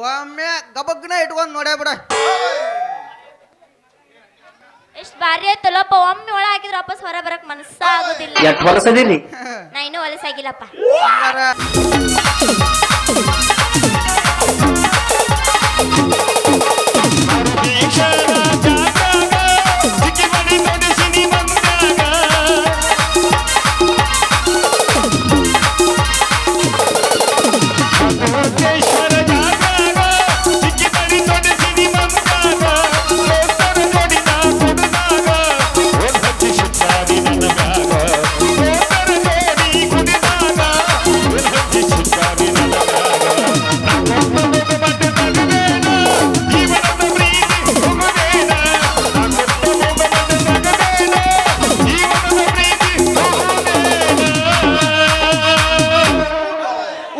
ಒಮ್ಮೆ ಗಬಗ್ನ ಇಟ್ಕೊಂಡ್ ನೋಡೇ ಬಿಡ. ಎಷ್ಟ್ ಬಾರಿ ಆಯ್ತಲ್ಲಪ್ಪ, ಒಮ್ಮೆ ಒಳ ಹಾಕಿದ್ರೆ ವಾಪಸ್ ಹೊರ ಬರಕ್ ಮನಸ್ಸ ಆಗೋದಿಲ್ಲ. ಎಷ್ಟು ಹೊಲಸದಿರಿ ನಾ ಇನ್ನೂ ಹೊಲಸಾಗಿಲ್ಲಪ್ಪ.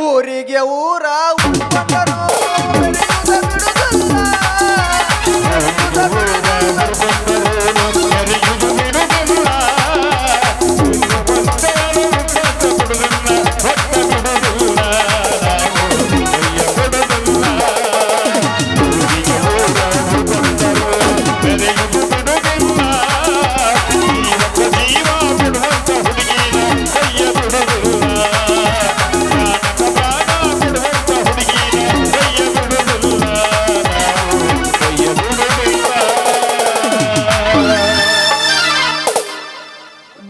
ಊರಿಗೆ ಊರ ಬಂದರು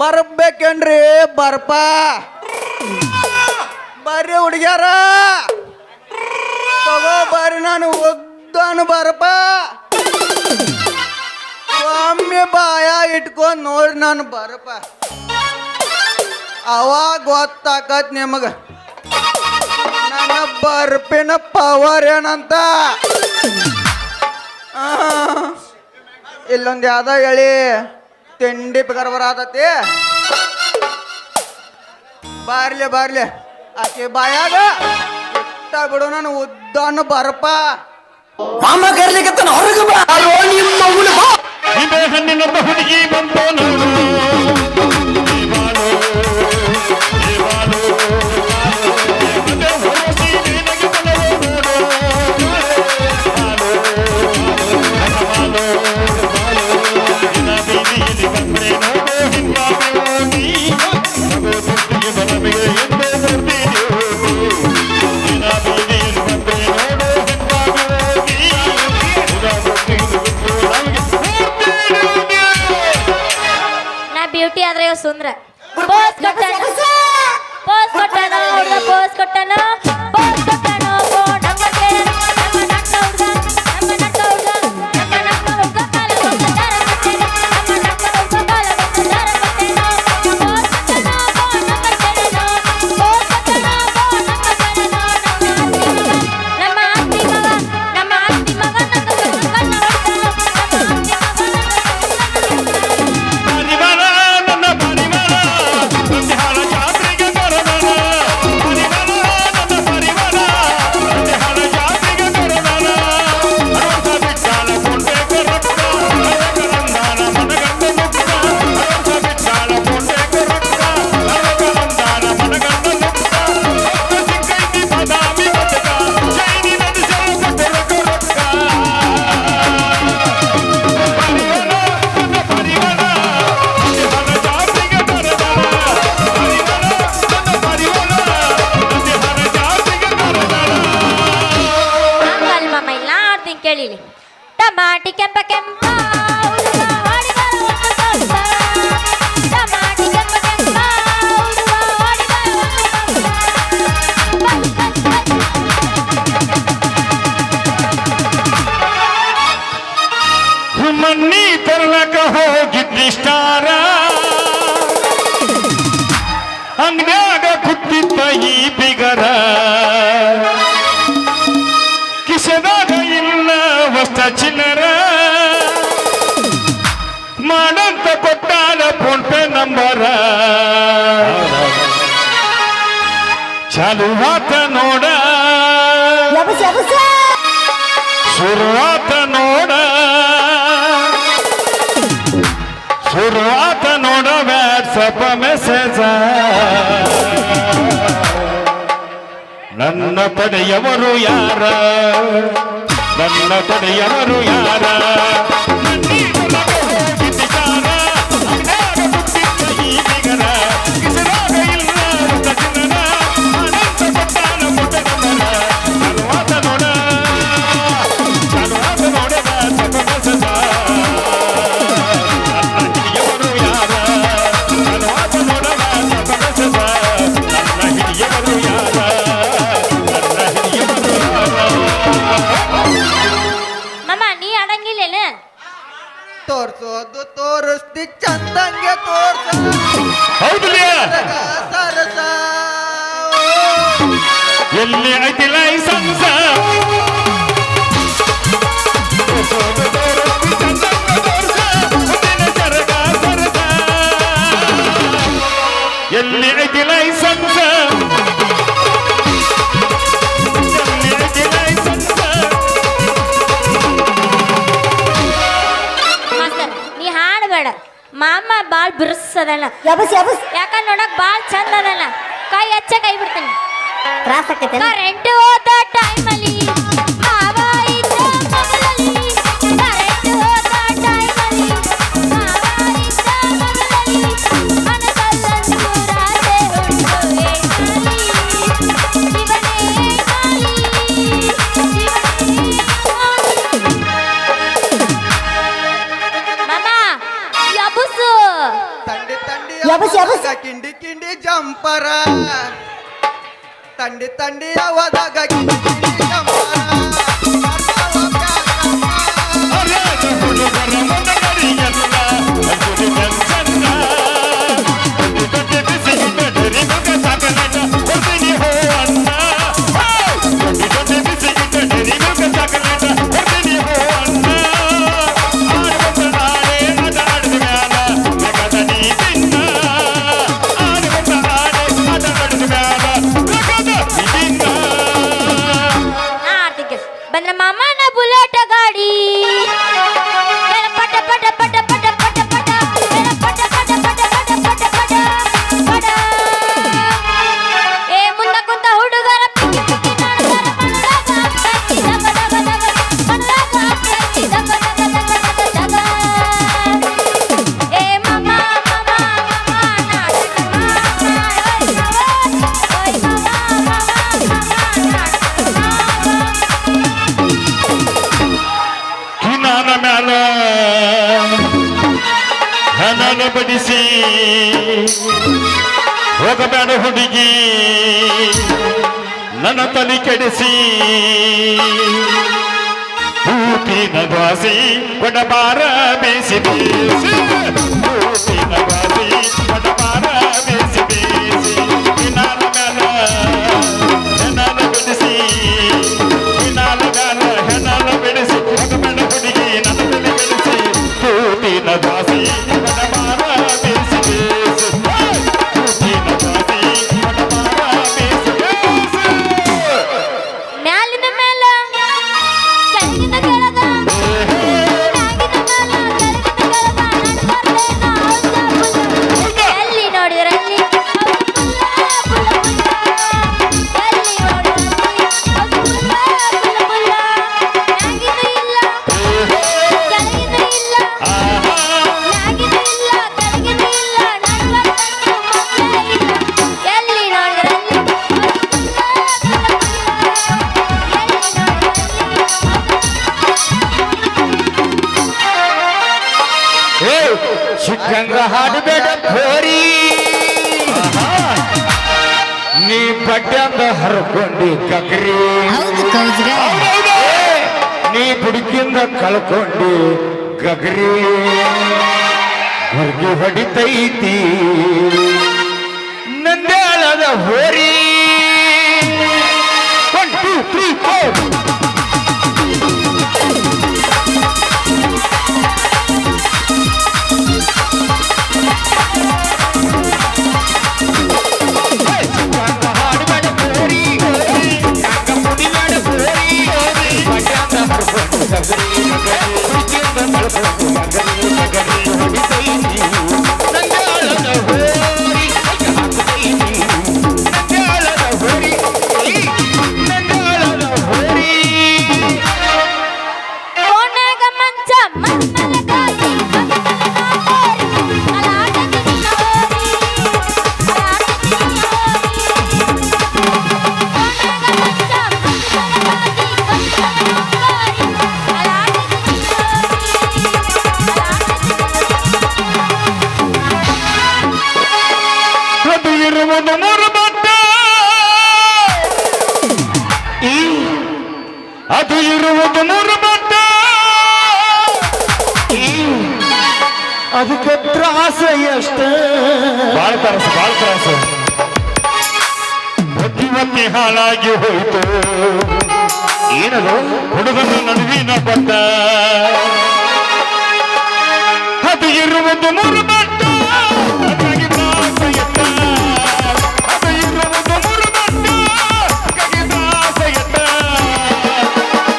ಬರ್ಬೇಕೇನ್ರಿ ಬರ್ಪ ಬರ್ರಿ ಹುಡುಗ್ಯಾರ ತಗೋ ಬರ್ರಿ ನಾನು ಒದ್ದಾನು ಬರ್ಪ ಒಮ್ಮೆ ಬಾಯ ಇಟ್ಕೊಂಡ್ ನೋಡ್ರಿ ನಾನು ಬರ್ಪ ಅವಾಗ ಗೊತ್ತಾಕತ್ ನಿಮಗ ನನ್ನ ಬರ್ಪಿನ ಪವರ್ ಏನಂತ. ಇಲ್ಲೊಂದು ಯಾವ್ದೋ ಹೇಳಿ ತಿಂಡಿ ಬರಾತತಿ ಬಾರ್ಲಿ ಬಾರ್ಲಿ ಆಕೆ ಬಾಯಾಗ ಇಟ್ಟ ಬಿಡು ನಾನು ಉದ್ದಾನು ಬರಪ ಮಾಮ ಕರ್ಲಿಕ್ಕೆ ಹೊರಗೆ ಬಾ ಹಣ್ಣಿನ ಹುಡುಗಿ ಬಂತು ಬ್ಯೂಟಿ ಆದ್ರೆ ಸುಂದ್ರ ಪೋಸ್ ಕೊಟ್ಟನು ಪೋಸ್ ಕೊಟ್ಟನು ಹುಡುಗ ಪೋಸ್ ಕೊಟ್ಟನು ಪೋಸ್ ಕೊಟ್ಟನು ನಮ್ಮ ನಟ್ಟ ಹುಡುಗ ನಮ್ಮ ನಟ್ಟ ಹುಡುಗ ನಮ್ಮ ನಟ್ಟ ಹುಡುಗ ಕಾಲ ದಾರ ಕಟ್ಟೆನು ನಮ್ಮ ನಟ್ಟ ಹುಡುಗ ಕಾಲ ದಾರ ಕಟ್ಟೆನು ಪೋಸ್ ಕೊಟ್ಟನು ನಮ್ಮ ಕಟ್ಟೆನು ಪೋಸ್ ಕೊಟ್ಟನು ನಮ್ಮ ಆಸ್ತಿ ಮಗ ನಮ್ಮ ಆಸ್ತಿ ಮಗ ನಂದು ಕಣ್ಣ ಹೊಡ್ತಾನು ಕೇಳಿಲಿ ಟಮಾಟಿ ಕೆಂಪ ಕೆಂಪ ಹುಡುಗ ಹೊಡಿದರ ಒಂದು ಸೌಟ ಟಮಾಟಿ ಕೆಂಪ ಕೆಂಪ ಹುಡುಗ ಹೊಡಿದರ ಒಂದು ಸೌಟ ಮನ್ನಿ ತರ್ಲಕ ಹೋಗಿದ್ದಿಷ್ಟಾರ ಅಂಗಡ್ಯಾಗ ಕುತ್ತಿತ್ತ ಈ ಬಿಗರ ಕಿಸದಾಗ ಇಲ್ಲ ವಸ್ತ ಚಿಲ್ಲರ ಮಾಡಂತ ಕೊಟ್ಟಾರ ಫೋನ್ ಪೇ ನಂಬರ ಚಾಲುವಾತ ನೋಡ ಶುರುವಾತ ನೋಡ ಶುರುವಾತ ನೋಡ ವಾಟ್ಸಪ್ ಮೆಸೇಜ ನನ್ನ ತಡೆಯವರು ಯಾರ ನನ್ನ ತಡೆಯವರು ಯಾರ ನನ್ನೀಗೊಲಗ ಹೋಗಿದ್ದಿಗಾರ, ಅಜ್ಞಾನ ಹುಟ್ಟಿದ್ದ ಈ ಬಿಗರ, ಕಿಸರಾಗ ಇಲ್ಲದ ಜನರ, ಅನಂತ ಕೊಟ್ಟಾನ ಮುಟ್ಟದವರ, ಕರುವಾತ ನೋಡ ನೋಡದ ತಪಮಸದ ನನ್ನ ಹಿರಿಯವರು ಯಾರ ಕರುವಾತ ನೋಡದ ತಪಮಸದ ನನ್ನ ಹಿರಿಯವರು ಯಾರ ನನ್ನ ಹಿರಿಯವರು ಯಾರ. ಮಾಮ ನೀ ಆಡಂಗಿಲ್ಲೇನ? ತೋರ್ಸೋದು ತೋರಿಸ್ತಿ ಚಂದಂಗೆ ತೋರ್ಸ ಹೌದಲ್ಲ ಸರಸ ಎಲ್ಲಿ ಐತಿ ಲೈಸನ್ಸ ಎಲ್ಲಿ ಐತಿ ಲೈಸನ್ಸ ಎಲ್ಲಿ ಐತಿ ಲೈಸನ್ಸ ಮಾಸ್ತರ್ ನೀ ಹಾಡಬೇಡ. ಮಾಮ ಬಾಳ್ ಬಿರ್ಸದಲ್ಲ, ಯಬಸ್ ಯಬಸ್ ಯಾಕಂದ್ ನೋಡಕ್ ಬಾಳ್ ಚಂದ ಅದಲ್ಲ. ಕೈ ಹಚ್ಚ ಕೈ ಬಿಡ್ತೀನಿ. ತ್ರಾಸ ಆಕೈತೆ ಕರೆಂಟ್ ಹೋದ ಟೈಮಲ್ಲಿ ಮಾವ ಇದ್ದ ಮಗಲಲ್ಲಿ, ಕರೆಂಟ್ ಹೋದ ಟೈಮಲ್ಲಿ ಮಾವ ಇದ್ದ ಮಗಲಲ್ಲಿ, ಮನಸ್ಸಲ್ಲಂತೂ ರಾಸೆ ಉಂಟು ಏನಾಲಿ, ಶಿವನೇ ಕಾಲಿ, ಶಿವನೇ ಕಾಲಿ. ಮಾಮ ಯಬುಸು ತಂಡಿ ತಂಡಿ ಯಬಸ್, ಯಬಸ್. ಅವದಾಗ ಕಿಂಡಿ ಕಿಂಡಿ ಜಂಪರ ತಂಡಿ ತಂಡಿ ಅವದಾಗ ಕಿಂಡಿ ಕಿಂಡಿ ಜಂಪರ ಅರಾಜ ಹುಡುಗರ ಮನಗರಿಯಲ್ಲ ಅಂಜುಲಿ ಬೆನ್ಸನ್ನ ದೊಡ್ಡ ಬಿಸಿ ಇಟ್ಟರೆ ಮಗ ಸಾಕಲಟ ಹೊರ್ತೀನಿ ಹೋ ಅನ್ನ ದೊಡ್ಡ ಬಿಸಿ ಇಟ್ಟರೆ ಮಗ ಸಾಕಲಟ ಹೊರ್ತೀನಿ ಹೋ ಅನ್ನ ಆಡುವಂತ ಆಡೆ ಆಟ ಆಡಿದ ಮ್ಯಾಲ ಮಗದ ನೀ ತಿನ್ನ ಆಡುವಂತ ಆಡೆ ಆಟ ಆಡಿದ ಮ್ಯಾಲ ಮಗದ ನೀ ತಿನ್ನ ನಾ ಆಡ್ತಿದ್ದೆ. ಬಂದ್ರ ಮಾಮನ ಬುಲೆಟ್ ಗಾಡಿ ಮೇಲ ಪಟ ಪಟ ಪಟ ಪಟ ಪಟ ಪಟ ಮೇಲ ಪಟ ಪಟ ಪಟ ಪಟ ಪಟ ಪಟ ಪಟ. ಏ ಮುಂದ ಕುಂತ ಹುಡುಗರ ಪಿಕ್ಕಿ ಪಿಕ್ಕಿ ನಾಡ್ತಾರ ಮನದಾಗ ಕಚ್ಚಿ ದಗ ದಗ ದಗ, ಮನದಾಗ ಕಚ್ಚಿ ದಗ ದಗ ದಗ ದಗ ದಗ. ಏ ಮಾಮ ಮಾಮ ಮಾಮ ನಾಟಕ ಮಾಮ, ಓಯ್ ಮಾವ ಓಯ್ ಮಾವ ಮಾಮ ಮಾಮ ನಾಟಕ ಮಾವ. ಕಿನಾನ ಮ್ಯಾಲ ಹನನ ಬಡಿಸಿ ಹೋಗಬೇಡ ಹುಡುಗಿ ನನ್ನ ತಲೆ ಕೆಡಿಸಿ ಭೂತಿನ ದ್ವಾಸಿ ಕೊಡಬಾರ ಬೇಸಿ ಬೇಸಿ ಭೂತಿನ ದ್ವಾಸಿ ಕೊಡಬಾರ ಬೇಸಿ ಬೇಸಿ ಕಿನಾನ ಮ್ಯಾಲ ಹೆಣನ ಬಿಡಿಸಿ ಕಿನಾಲ ಮ್ಯಾಲ ಹೆಣನ ಬಿಡಿಸಿ ಹೋಗಬೇಡ ಹುಡುಗಿ ನನ್ನ ತಲೆ ಕೆಡಿಸಿ ಭೂತಿನ ದ್ವಾಸಿ ಕೊಡಬಾರ ಬೇಸಿ ಬೇಸಿ ಭೂತಿನ ದ್ವಾಸಿ ಕೊಡಬಾರ ಬೇಸಿ ಬೇಸಿ. ಮ್ಯಾಲಿನ ಮ್ಯಾಲ ಕೆಳಗಿನ ಕೆಳಗ, ಮ್ಯಾಗಿನ ಮ್ಯಾಲ ಕೆಳಗಿನ ಕೆಳಗ, ನಡ್ಬರ್ಲೇನ ಹೌದ ಪುಲ್ಲ. ಎಲ್ಲಿ ನೋಡಿದ್ರಲ್ಲಿ ಹೌದು ಪುಲ್ಲ ಪುಲ್ಲ ಪುಲ್ಲ. ಎಲ್ಲಿ ನೋಡಿದ್ರಲ್ಲಿ ಹೌದು ಪುಲ್ಲ ಪುಲ್ಲ ಪುಲ್ಲ. ಮ್ಯಾಗಿನ ಇಲ್ಲ ಕೆಳಗಿನ ಇಲ್ಲ, ಮ್ಯಾಗಿನ ಇಲ್ಲ ಕೆಳಗಿನ ಇಲ್ಲ, ನಡ್ಬರ್ಲೇನ ಮೊದ್ಲೇ ಇಲ್ಲ. ಎಲ್ಲಿ ನೋಡಿದ್ರಲ್ಲಿ ಹೌದು ಪುಲ್ಲ ಪುಲ್ಲ ಪುಲ್ಲ. ಎಲ್ಲಿ ನೋಡಿದ್ರಲ್ಲಿ ಸಿಕ್ಕಂಗ ಹಾಡಬೇಡ ಭೋರಿ ನೀ ಪಡ್ಯಂದ ಹರ್ಕೊಂಡಿ ಕಕ್ರಿ ನೀ ಬುಡಕಿಂದ ಕಳ್ಕೊಂಡಿ ಗಗ್ರಿ ಹೊರಗೆ ಹೊಡಿತೈತಿ ನಂದ್ಯಾಳದ ಹೋರಿ 1 2 3 4 ಹೋರಿ ಅದು ಇರುವುದು ಮೂರು ಬಟ್ಟ ಅದಕ್ಕೆ ತ್ರಾಸ ಎಷ್ಟ ಬಾಳ ತ್ರಾಸ ಬುದ್ಧಿಮತ್ತೆ ಹಾಳಾಗಿ ಹೋಯಿತು ಏನದು ಹುಡುಗನ ನಡುವಿನ ಬಟ್ಟ ಅದು ಇರುವುದು ಮೂರು ಬಟ್ಟ ಹಾಗಾಗಿ ತ್ರಾಸ ಎತ್ತ ಅದು ಇರುವುದು ಮೂರು ಬಟ್ಟ ಹಾಗಾಗಿ ತ್ರಾಸ ಎತ್ತ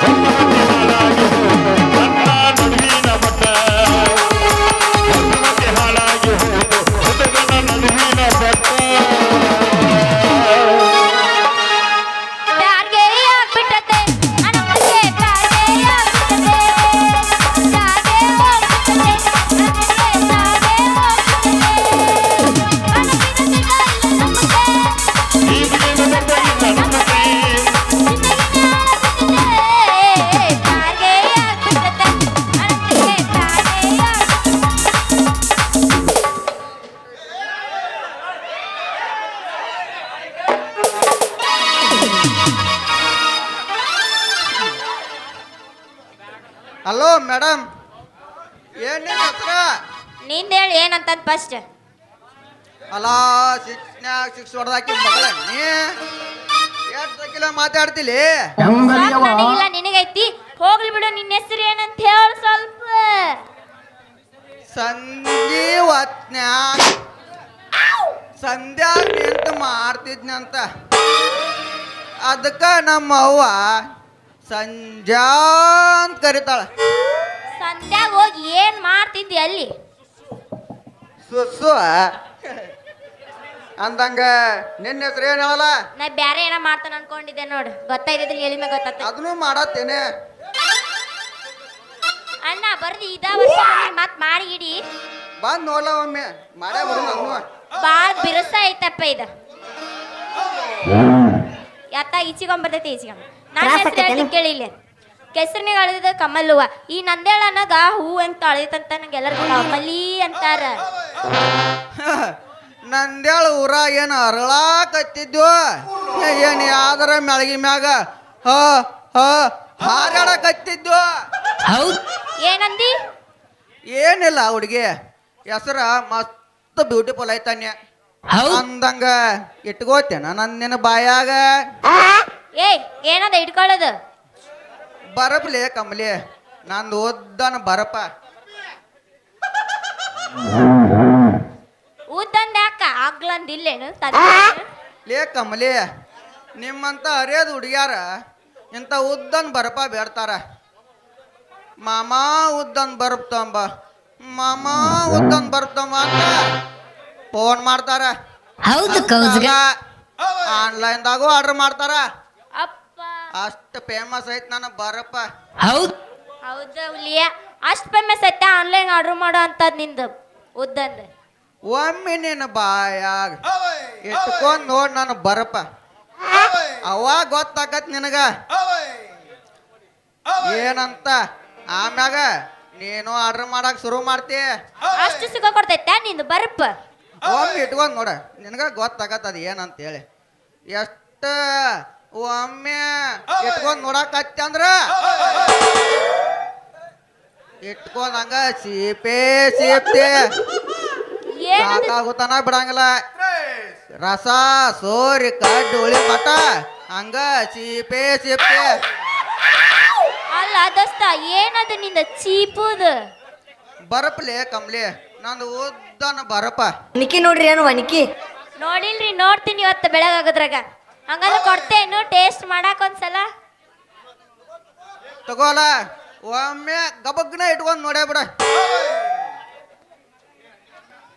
ಬುದ್ಧಿಮತ್ತೆ ಹಾಳಾಗಿ ಹೋಯಿತು ನನ್ನ ನಡುವಿನ ಬಟ್ಟ ಬುದ್ಧಿಮತ್ತೆ ಹಾಳಾಗಿ ಹೋಯಿತು ಹುಡುಗನ ನಡುವಿನ ಬಟ್ಟ ಬ್ಯಾರ್ಗೆ ಆಗ್ಬಿಟ್ಟತೆ ಅನಮಗೆ ಬ್ಯಾರ್ಗೆ ಆಗ್ಬಿಟ್ಟತೆ ಬ್ಯಾರ್ಗೆ ಹೋಗ್ಬಿಟ್ಟತೆ ನನಗೆ ಹಲೋ ಮೇಡಮ್ ಏನ್ ನಿನ್ ಹೆಸ್ರ ನಿಂದ ಹೇಳಿ ಏನಂತಂದ್ ಫಸ್ಟ್ ಅಲ್ಲ ಸಿಕ್ಸ್ ಹೊಡೆದಾಕಿ ಮಗಳ ನೀ ಎಷ್ಟು ಕಿಲೋ ಮಾತಾಡ್ತಿಲಿ ನನಗಿಲ್ಲ ನಿನಗೈತಿ ಹೋಗ್ಲಿ ಬಿಡು ನಿನ್ನ ಹೆಸರು ಏನಂತ ಹೇಳು ಸ್ವಲ್ಪ ಸಂಧ್ಯಾ ನಿಂತ ಮಾಡ್ತಿದ್ನಂತ ಅದಕ್ಕ ನಮ್ಮ ಅವ್ವ ಸಂಜಾ ಅಂತ ಕರಿತಾಳ ಸಂಧ್ಯಾಗ ಹೋಗಿ ಏನ್ ಮಾಡ್ತಿದ್ದಿ ಅಲ್ಲಿ ಸುಸ್ಸು ಅಂದಂಗ ನಿನ್ನ ಹೆಸರು ಏನವಲ್ಲ ನಾ ಬ್ಯಾರೆ ಏನ ಮಾಡ್ತಾನ ಅನ್ಕೊಂಡಿದ್ದೆ ನೋಡು ಗೊತ್ತಾಯ್ತಿದ್ರಿ ಎಲ್ಲಿ ಮ್ಯಾಗ ಗೊತ್ತಾಗ್ತದೆ ಅದನ್ನು ಮಾಡತ್ತೇನೆ ಅಣ್ಣ ಬರ್ದಿ ಇದ ವರ್ಷ ಮತ್ ಮಾಡಿ ಇಡಿ ಬಂದ್ ನೋಡ್ಲ ಒಮ್ಮೆ ಮಾಡೇ ಬರು ನಾನು ಬಾಳ್ ಬಿರುಸ ಐತಪ್ಪ ಇದು ಯಾತ ಈಚಿಗೊಂಬರ್ತೈತಿ ಈಚಿಗೊಂಬ ನಾನು ಹೆಸರು ಹೇಳ್ತೀನಿ ಕೇಳಿಲ್ಲ ಕೆಸರಿನಾಗ ಅಳದಿದ ಕಮಲ್ ಈ ನಂದೇಳನಾಗ ಹೂ ಅಂತ ಅಳದಿತ್ತಂತ ನಂಗೆ ಎಲ್ಲರಿಗೂ ಕಮಲಿ ಅಂತಾರ ನಂದ್ಯಾಳ ಊರಾಗ ಏನು ಅರಳಾಕತ್ತಿದ್ವು ಏನ್ ಯಾವ್ದಾರ ಮೆಳಗಿ ಮ್ಯಾಗ ಹ ಹ ಹಾರಾಡಕತ್ತಿದ್ವು ಏನಂದಿ ಏನಿಲ್ಲ ಹುಡುಗಿ ಹೆಸರ ಮಸ್ತ್ ಬ್ಯೂಟಿಫುಲ್ ಐತಾನ್ಯ ಅಂದಂಗ ಇಟ್ಕೋತೇನ ನನ್ನ ಬಾಯಾಗ ಏಯ್ ಏನದ ಇಟ್ಕೊಳ್ಳೋದು ಬರಪ್ಲೆ ಕಮಲಿ ನಂದು ಓದ್ದನ ಬರಪ ಊದಂದ ಯಾಕ ಆಗ್ಲಂದಿಲ್ಲೇನು ಲೇ ಕಮಲಿ ನಿಮ್ಮಂತ ಹರಿಯದ ಹುಡುಗ್ಯಾರ ಇಂಥ ಉದ್ದನ್ ಬರಪ ಬೇಡ್ತಾರ ಮಾಮ ಉದ್ದನ್ ಬರಪ್ತಂಬ ಮಾಮ ಉದ್ದನ್ ಬರ್ತಂಬ ಅಂತ ಫೋನ್ ಮಾಡ್ತಾರ ಆನ್ಲೈನ್ದಾಗೂ ಆರ್ಡರ್ ಮಾಡ್ತಾರ ಅಪ್ಪ ಅಷ್ಟು ಫೇಮಸ್ ಐತ್ ನನ್ನ ಬರಪ್ಪ ಹೌದ ಹುಲಿಯ ಅಷ್ಟ್ ಫೇಮಸ್ ಐತೆ ಆನ್ಲೈನ್ ಆರ್ಡರ್ ಮಾಡೋ ಅಂತದ್ ನಿಂದು ಉದ್ದಂದ ಒಮ್ಮೆ ನಿನ್ನ ಬಾಯಾಗ ಇಟ್ಕೊಂಡ್ ನೋಡ್ ನಾನು ಬರಪ್ಪ ಅವಾಗ ಗೊತ್ತಾಗತ್ ನಿನಗ ಏನಂತ ಆಮ್ಯಾಗ ನೀನು ಆರ್ಡರ್ ಮಾಡಕ್ ಶುರು ಮಾಡ್ತಿ ಅಷ್ಟು ಸುಖ ಕೊಡ್ತೈತೆ ನಿಂದು ಬರಪ್ಪ ಒಮ್ಮೆ ಇಟ್ಕೊಂಡ್ ನೋಡ ನಿನಗ ಗೊತ್ತಾಗತ್ತ ಅದ ಏನಂತ ಹೇಳಿ ಎಷ್ಟ ಒಮ್ಮೆ ಇಟ್ಕೊಂಡ್ ನೋಡಕತ್ತಿ ಅಂದ್ರ ಇಟ್ಕೊಂಡ್ ಹಂಗ ಸೀಪ್ತಿ ಸಾಕಾಗುತ್ತಾನ ಬಿಡಂಗಿಲ್ಲ ರಸ ಸೋರಿ ಕಡ್ಡು ಉಳಿ ಮಟ ಹಂಗ ಸೀಪ್ತಿ ಅಲ್ಲ ದೋಸ್ತ ಏನದು ನಿಂದ ಚೀಪುದು ಬರಪ್ಲೆ ಕಮ್ಲಿ ನಂದು ಉದ್ದನ ಬರಪ್ಪ ನಿಕ್ಕಿ ನೋಡ್ರಿ ಏನು ನಿಕ್ಕಿ ನೋಡಿಲ್ರಿ ನೋಡ್ತೀನಿ ಇವತ್ತು ಬೆಳಗಾಗದ್ರಾಗ ಹಂಗಲ್ಲ ಕೊಡ್ತೇನು ಟೇಸ್ಟ್ ಮಾಡಾಕ ಒಂದ್ಸಲ ತಗೋಲ ಒಮ್ಮೆ ಗಬಗ್ನ ಇಟ್ಕೊಂಡ್ ನೋಡೇ ಬಿಡ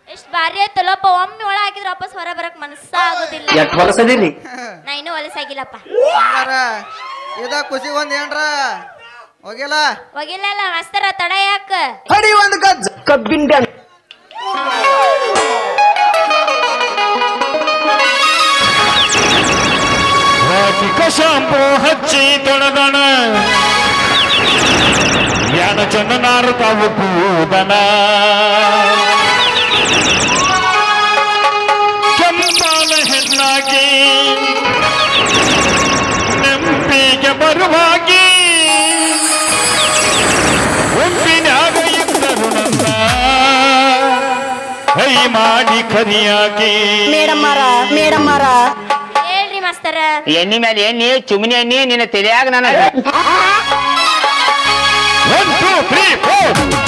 ಎಷ್ಟ್ ಬಾರಿ ಆಯ್ತಲ್ಲಪ್ಪ ಒಮ್ಮೆ ಒಳ ಹಾಕಿದ್ರೆ ವಾಪಸ್ ಹೊರ ಬರಕ್ ಮನಸ್ಸ ಆಗೋದಿಲ್ಲ ನಾ ಇನ್ನೂ ಹೊಲಸಾಗಿಲ್ಲಪ್ಪ ಹಂಗಾರ ಇದ ಖುಷಿ ಒಂದ್ ಏನ್ರ ಹೋಗಿಲ್ಲ ಹೋಗಿಲ್ಲ ಮಸ್ತರ ತಡ ಯಾಕ ಹಡಿ ಒಂದು ಗಜ್ಜ ಕಬ್ಬಿನ ಡ್ಯಾನ್ ಶಾಂಪು ಹಚ್ಚಿ ತೊಳೆದಣ ಯಾನ ಚಂದನಾರು ತಾವು ಕೂದನ ಕೆಂಪಾಲ ಹೆಣ್ಣಾಗಿ ನೆಂಪಿಗೆ ಬರುವಾಗಿ ಕೈ ಮಾಡಿ ಕರಿಯಾಕಿ ಮೇಡಮ್ ಮಾರ ಹೇಳ್ರಿ ಮಾಸ್ತರ. ಎಣ್ಣಿ ಮೇಲೆ ಎಣ್ಣಿ ಚುಮ್ನಿ ಎಣ್ಣಿ ನಿನ್ನ ತಿಳಿಯಾಗ ನನಗೆ 1 2 3 4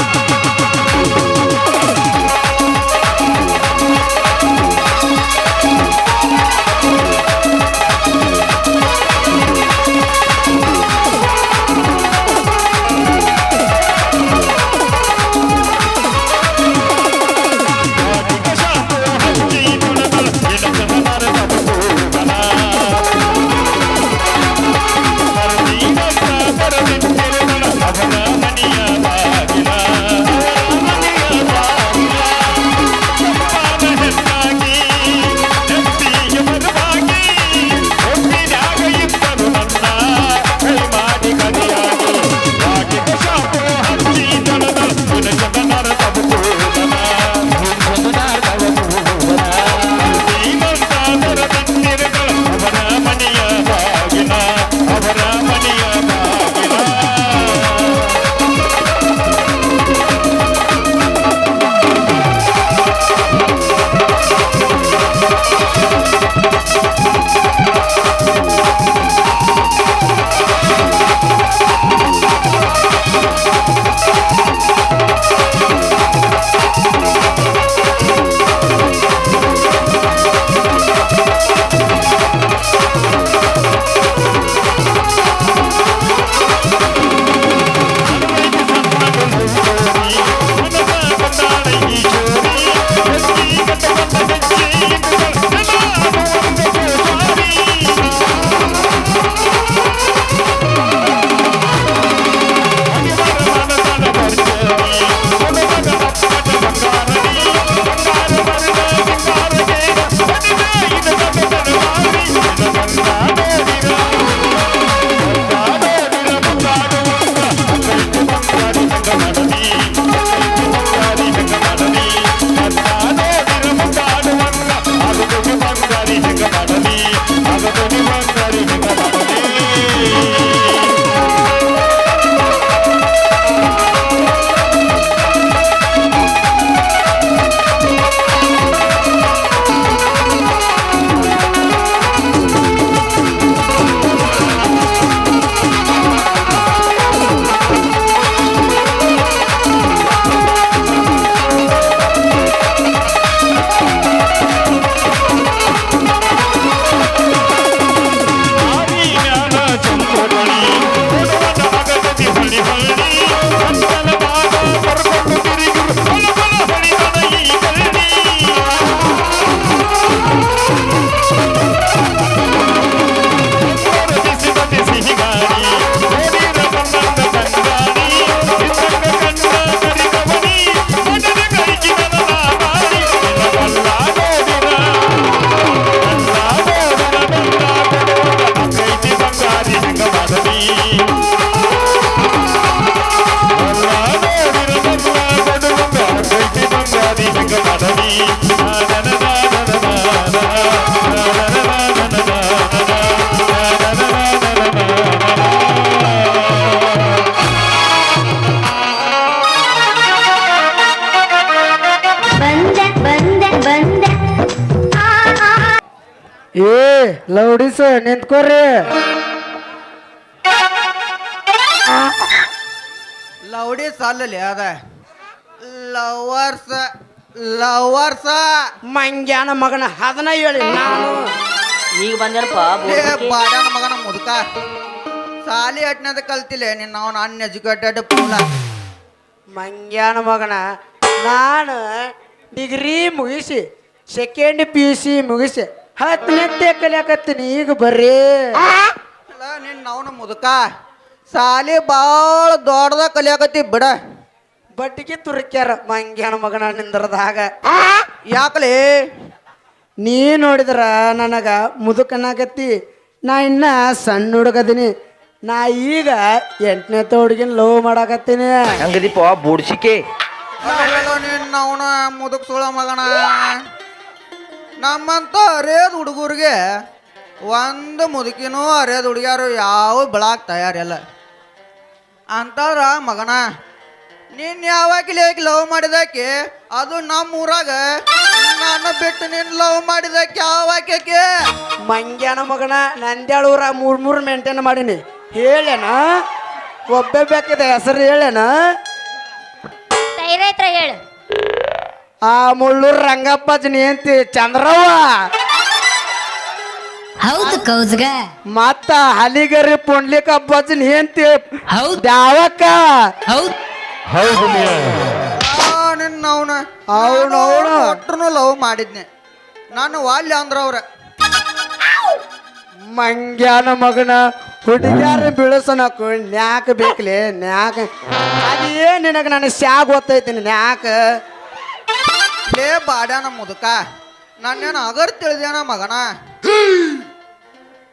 ಲೌಡಿಸ ನಿಂತ್ಕೋರಿ. ಲೌಡೀಸ್ ಅಲ್ಲಲ್ಲಿ ಅದ ಲವರ್ಸ್ ಲವರ್ಸ ಮಂಗ್ಯಾನ ಮಗನ ಅದನ್ನ ಹೇಳಿ ನಾನು ಈಗ ಬಂದೇನಪ್ಪ ಬಾಡನ ಮಗನ ಮುದುಕ ಸಾಲಿ ಅಟ್ನದ ಕಲ್ತಿಲ್ಲ ನಿನ್ನ ಅವನ ಅನ್ಎಜುಕೇಟೆಡ್ ಪೂಲ. ಮಂಗ್ಯಾನ ಮಗನ ನಾನು ಡಿಗ್ರಿ ಮುಗಿಸಿ ಸೆಕೆಂಡ್ PUC ಮುಗಿಸಿ 10ನೇ ಕಲಿಯಾಕತ್ತೀನಿ ಈಗ ಬರ್ರಿ. ನಿನ್ನ ಅವನ ಮುದುಕ ಸಾಲಿ ಭಾಳ ದೊಡ್ಡದಾಗ ಕಲಿಯಾಕತ್ತಿ ಬಿಡ. ಬಟ್ಟಿಗೆ ತುರ್ಕ್ಯಾರ ಮಂಗ್ಯಾನ ಮಗನ ನಿಂದ್ರದಾಗ. ಯಾಕಲೇ ನೀ ನೋಡಿದ್ರ ನನಗ ಮುದುಕನಾಗತ್ತಿ, ನಾ ಇನ್ನ ಸಣ್ಣ ಹುಡುಗದೀನಿ. ನಾ ಈಗ 8ನೇ ಹುಡುಗಿನ ಲವ್ ಮಾಡಾಕತ್ತೀನಿ. ಹಂಗದೀಪ ಬೂಡ್ಸಿಕೆ ನಿನ್ನ ಅವನ ಮುದುಕ್ ಸುಳ ಮಗನ. ನಮ್ಮಂತ ಅರೇದ್ ಹುಡುಗರಿಗೆ ಒಂದು ಮುದುಕಿನೂ ಅರೇದ್ ಹುಡುಗಿಯಾರು ಯಾವ ಬೆಳಾಕ್ ತಯಾರಿಲ್ಲ ಅಂತಂದ್ರ ಮಗನ ನೀನ್ ಯಾವಾಗಲೇ ಲವ್ ಮಾಡಿದಾಕೆ ಅದು ನಮ್ಮ ಊರಾಗ ನಾನು ಬಿಟ್ಟು ನೀನ್ ಲವ್ ಮಾಡಿದಾಕೆ ಯಾವಾಕೆ ಮಂಗ್ಯಾನ ಮಗನ ನಂದ್ಯಾಳೂರ ಮೂರ್ ಮೇಂಟೈನ್ ಮಾಡೀನಿ ಹೇಳೇನ ಒಬ್ಬೆ ಬೇಕಿದ ಹೆಸರು ಹೇಳೇನ ಧೈರ್ಯ ಐತ್ರ ಹೇಳು. ಆ ಮುಳ್ಳೂರು ರಂಗಪ್ಪಜ್ಜನಿ ಅಂತಿ ಚಂದ್ರವ್ವ. ಹೌದು ಕೌಜ್ಗ. ಮತ್ತ ಹಲಿಗರಿ ಪುಂಡ್ಲಿಕ ಅಪ್ಪಜ್ಜನಿ ಅಂತಿ ಹೌದು ದ್ಯಾವಕ್ಕ. ಹೌದು ಹೌದು ನಿನ್ನ ಅವನ ಅವ್ನು ಒಟ್ರು ಲವ್ ಮಾಡಿದ್ನೆ ನಾನು ವಾಲ್ಯ ಅಂದ್ರ ಅವ್ರ ಮಂಗ್ಯಾನ ಮಗನ ಹುಡುಗ್ಯಾರ ಬೀಳಸನಕು ನ್ಯಾಕ ಬೇಕಲಿ ನ್ಯಾಕ ಅದೇ ನಿನಗ ನಾನು ಶಾಗ್ ಗೊತ್ತೈತೀನಿ ನ್ಯಾಕ ಲೇ ಬಾಡ್ಯಾನ ಮುದುಕ ನಾನೇನು ಅಗರ್ ತಿಳಿದೇನ ಮಗನ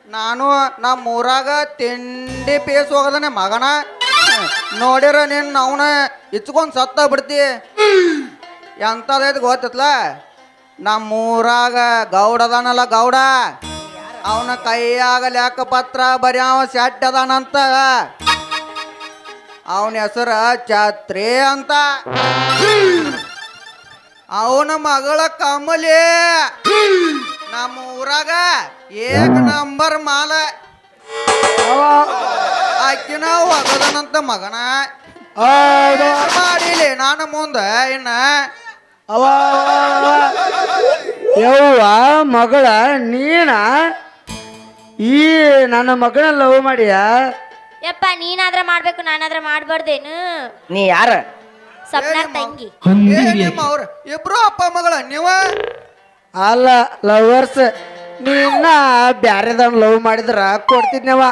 ನಾನು ನಮ್ಮ ಊರಾಗ ತಿಂಡಿ ಪೇಸ್ ಹೋಗದನೆ ಮಗನ ನೋಡಿರ ನೀನ್ ಅವನ ಇಚ್ಕೊಂಡ್ ಸತ್ತ ಬಿಡ್ತಿ ಎಂತದೈತಿ ಗೊತ್ತತ್ಲ ನಮ್ಮ ಊರಾಗ ಗೌಡ ಅದಾನಲ್ಲ ಗೌಡ ಅವನ ಕೈಯಾಗ ಲೆಕ್ಕಪತ್ರ ಬರೆಯವ ಸೆಟ್ ಅದಾನಂತ ಅವನ ಹೆಸರ ಛತ್ರಿ ಅಂತ ಅವನ ಮಗಳ ಕಮಲಿ ನಮ್ಮ ಊರಾಗ ಏಕ ನಂಬರ್ ಮಾಲ ಆಕಿನ ಒಗದನಂತ ಮಗನ ಮಾಡಿಲಿ ನಾನು ಮುಂದ ಇನ್ನ ಅವ ಯವ್ವ ಮಗಳ ನೀನ ಈ ನನ್ನ ಮಗನ ಲವ್ ಮಾಡಿಯ ಯಪ್ಪ ನೀನಾದ್ರ ಮಾಡ್ಬೇಕು ನಾನಾದ್ರ ಮಾಡ್ಬಾರ್ದೇನು. ನೀ ಯಾರ ಸಪ್ನ ತಂಗಿ. ಏ ನಿಮ್ಮ ಅವ್ರ ಇಬ್ರು ಅಪ್ಪ ಮಗಳ ನೀವ ಅಲ್ಲ ಲವರ್ಸ್ ನೀನ ಬ್ಯಾರೆದವ್ನ ಲವ್ ಮಾಡಿದ್ರ ಕೊಡ್ತಿದ್ನವ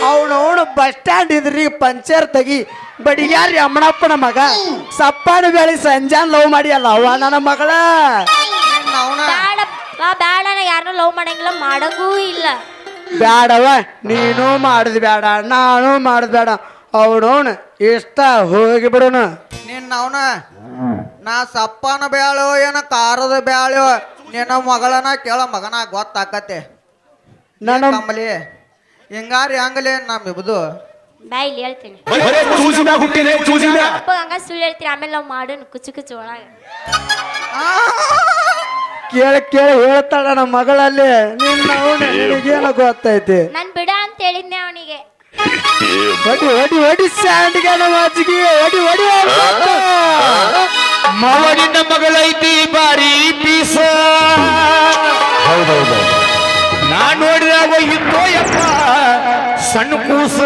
ಅವನು ಬಸ್ ಸ್ಟ್ಯಾಂಡ್ ಇದ್ರಿ ಪಂಚರ್ ತೆಗಿ ಬಡಿಗ್ಯಾರಿ ಅಮ್ಮನಪ್ಪನ ಮಗ ಸಪ್ಪಾನ ಬೇಳಿ ಸಂಜಾನ್ ಲವ್ ಮಾಡಿ ಅಲ್ಲ ಅವ್ವ ನನ್ನ ಮಗಳ ನಿನ್ನ ಅವನ ಬ್ಯಾಡ ಬಾ ಬ್ಯಾಡ ನಾ ಯಾರನ್ನೂ ಲವ್ ಮಾಡಂಗಿಲ್ಲ ಮಾಡಂಗೂ ಇಲ್ಲ. ಬ್ಯಾಡವ ನೀನು ಮಾಡುದು ಬೇಡ ನಾನು ಮಾಡುದು ಬೇಡ ಅವನವನು ಇಷ್ಟ ಹೋಗಿ ಬಿಡೋನು ನಿನ್ನ ಅವನ ನಾ ಸಪ್ಪನ ಬ್ಯಾಳೋ ಏನ ಖಾರದ ಬ್ಯಾಳೋ ನಿನ್ನ ಮಗಳನ ಕೇಳ ಮಗನ ಗೊತ್ತಾಕತ್ತೆ ನನ್ನ ಕಮಲಿ ಹಿಂಗಾರಿ ಹಂಗಲೇ ನಮ್ಮಿಬ್ದು ಬಾ ಇಲ್ಲಿ ಹೇಳ್ತೀನಿ. ಹುಟ್ಟಿನೇ ಚೂಸಿನ ಅಪ್ಪ ಹಂಗ ಸುಳ್ಳು ಹೇಳ್ತೀರಿ ಆಮೇಲೆ ನಾವು ಮಾಡೋಣ ಕುಚ್ಚು ಕುಚ್ಚು ಒಳಗ. ಕೇಳಿ ಕೇಳಿ ಹೇಳ್ತಾಳ ನಮ್ಮ ಮಗಳಲ್ಲಿ ನಿನ್ನ ನಿನಗೇನೋ ಗೊತ್ತೈತಿ ನನ್ ಬಿಡ ಅಂತ ಹೇಳಿದ್ನೆ ಅವನಿಗೆ. ಹೊಡಿ ಹೊಡಿ ಹೊಡಿ ಸ್ಯಾಂಡ್ಗೆ ಮಾಜಿಗೆ ಹೊಡಿ ಹೊಡಿ ಮವಡಿನ ಮಗಳೈತಿ ಬಾರಿ ಪೀಸ ಹೌದೌದು ನಾ ನೋಡಿದಾಗ ಇದ್ದೋ ಯಪ್ಪ ಸಣ್ಣ ಕೂಸ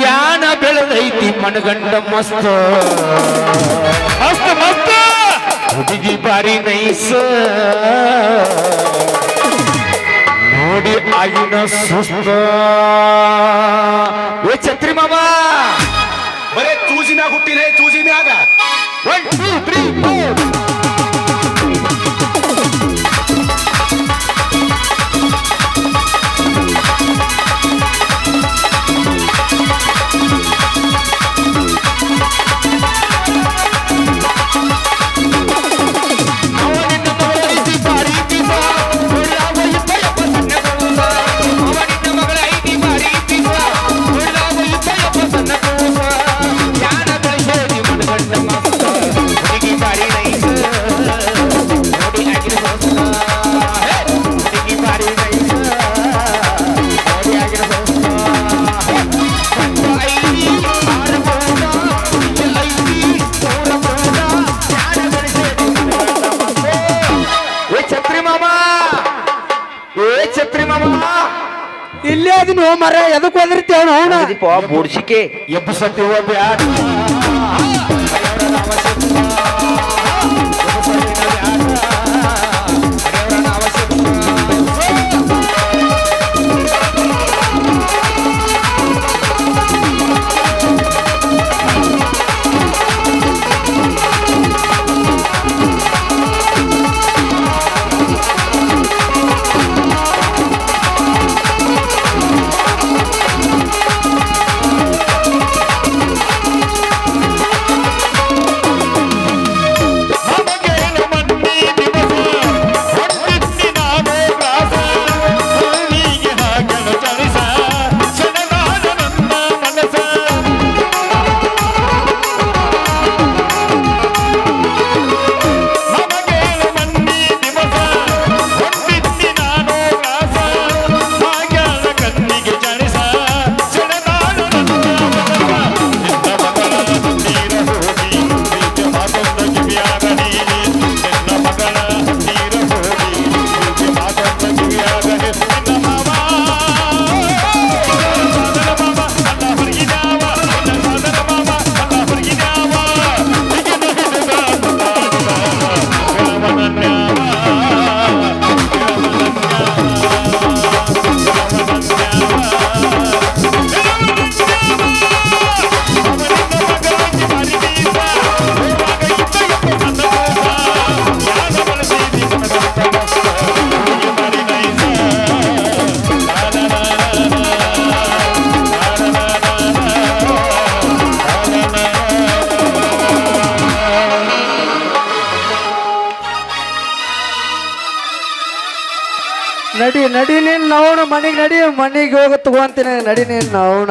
ಯಾನ ಬೆಳೆದೈತಿ ಮನಗಂಡ ಮಸ್ತ್ ಮಸ್ತ್ ಮಸ್ತ್ ಹುಡುಗಿ ಬಾರಿ ನೈಸ ನೋಡಿ ಆಗಿನ ಸುಸ್ತ ಏ ಛತ್ರಿ ಮಾಮ ಬರೇ ಚೂಸಿ ಮ್ಯಾಗ ಹುಟ್ಟಿನೇ ಚೂಸಿ ಮ್ಯಾಗ 1 2 3 4 ಇಲ್ಲೇ ಅದನ್ನ ಮರ ಎದಕ್ ಒದರ್ತೀವ ಅವನ ಬುಡ್ಸಿಕೆ ಎಬ್ಬಸತಿ ಬ್ಯಾಡ ನಡಿ ನಡಿ ನೀನ್ ನೋಣ ಮನೆಗೆ ನಡಿ ಮನೆಗೆ ಹೋಗಿ ತಗೊಂತೀನಿ ನಡಿ ನೀನ್ ನೋಣ